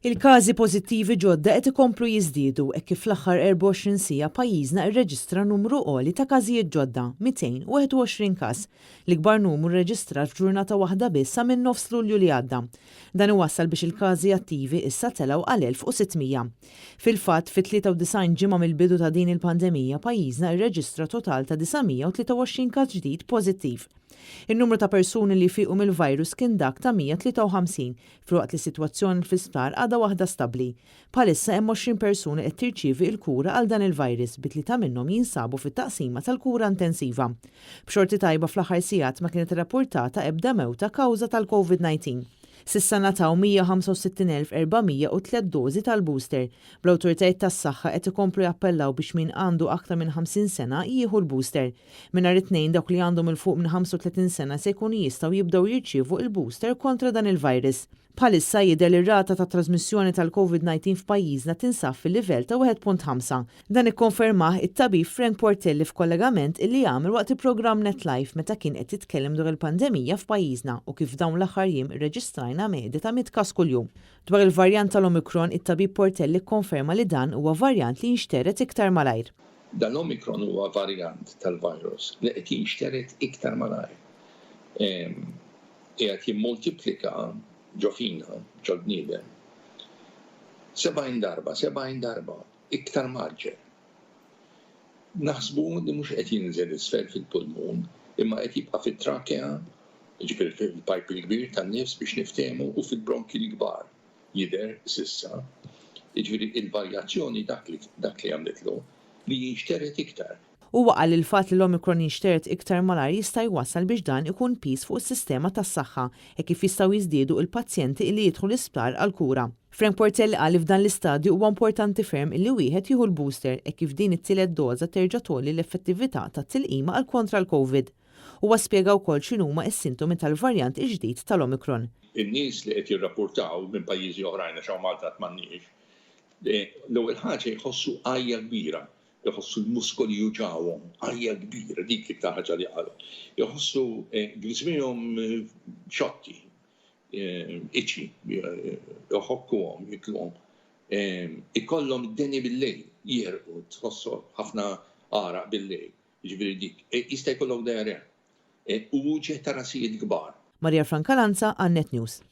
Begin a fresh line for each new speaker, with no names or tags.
Il-każi pożittivi ġodda qed ikomplu jiżdiedu hekk kif fl-aħħar 24 siegħa pajjiżna rreġistra numru għoli ta' każijiet ġodda, 221 każ. L-ikbar numru rreġistrat f'ġurnata waħda biss sa minn nofs Lulju li għadda. Dan iwassal biex il-każi attivi issa telgħu għal 1600. Fil-fatt fit-93 ġimgħa mill-bidu ta' din il-pandemija pajjiżna rreġistra total ta' 923 każ ġdid pożittiv. Il-numru ta' persuni li fiqu mill-virus kien dak ta' 153, fil-waqt li s-sitwazzjoni fl-isptar għadha waħda stabbli. Bħalissa hemm 20 persuni qed tirċievi l-kura għal dan il-virus bi 3 minnhom jinsabu fit-taqsima tal-kura intensiva. B'xorti tajba fl-aħħar sigħat ma kienet irrappurtata ebda mewta kawża tal-COVID-19. Sissa nataw 165,403 dożi tal-booster. Bl-awtoritajiet tas-saħħa qed ikomplu jappellaw biex min għandu aktar minn 50 sena jieħu l-booster. Mingħajr it-tnejn dawk li għandhom il fuq minn 35 sena se jkunu jistgħu jibdew jirċievu il-booster kontra dan il-virus. Bħalissa jidher li r-rata ta' trasmissjoni tal-COVID-19 f'pajjiżna tinsab fil-livell ta' 1.5. Dan ikkonfermah it-tabib Frank Portelli f'kollegament illi jagħmel waqt il-programm NetLife meta kien qed jitkellem dwar il-pandemija f'pajjiżna u kif dawn l-aħħar jiem irreġistrajna medja ta' 100 każ kuljum. Dwar il-varjant tal-Omicron, it-tabib Portelli kkonferma li dan huwa varjant li jinxteret iktar malajr.
Dan l-Omicron huwa varjant tal-virus li qed jinxteret iktar malajr. Qiegħed jimmultiplika ġofina, ġol-bniedem. 70 darba, iktar marġer. Naħsbu li mhux qed jinżel isfel fil-pulmun, imma qed jibqa' fit-trakea, jiġifieri fil-pajp il-kbir tan-nifs biex niftehmu u fil-bronki l-kbar jidher s'issa. Jiġifieri il-varjazzjoni dak li għamletlu li jinxteret iktar.
Huwa qal il-fatt li l-Omicron jinxteret iktar malajr jista' jwassal biex dan ikun pis fuq is-sistema tas-saħħa hekk kif jistgħu jiżdiedu il-pazjenti li jidħlu l-isptar għall-kura. Frank Portelli qal li f'dan l-istadju huwa importanti ferm illi wieħed jieħu l-booster hekk kif din it-tielet doża terġa' tolli l-effettività tat-tilqima għal kontra l-COVID. Huwa spjega wkoll x'inhuma s-sintomi tal-varjant il-ġdid tal-Omicron.
In-nies li qed jirrapportaw minn pajjiżi oħrajn għax hawn Malta m'għandniex, l-ewwel ħaġa jħossu għajja kbira. Jħossu l-muskoli juġawhom, għajja kbira, dik iktar ħaġa li qalu. Jħossu ġismihom xotti, iċi, joħokkuhom, jitluhom. Ikollhom id-deni bil-lejl, jierqu, tħossu ħafna għaraq bil-lejl. Jiġifieri dik, jista' jkollok diarrea. U ġeħ ta' rasijiet kbar.
Marja Frankalanza, għan Net News.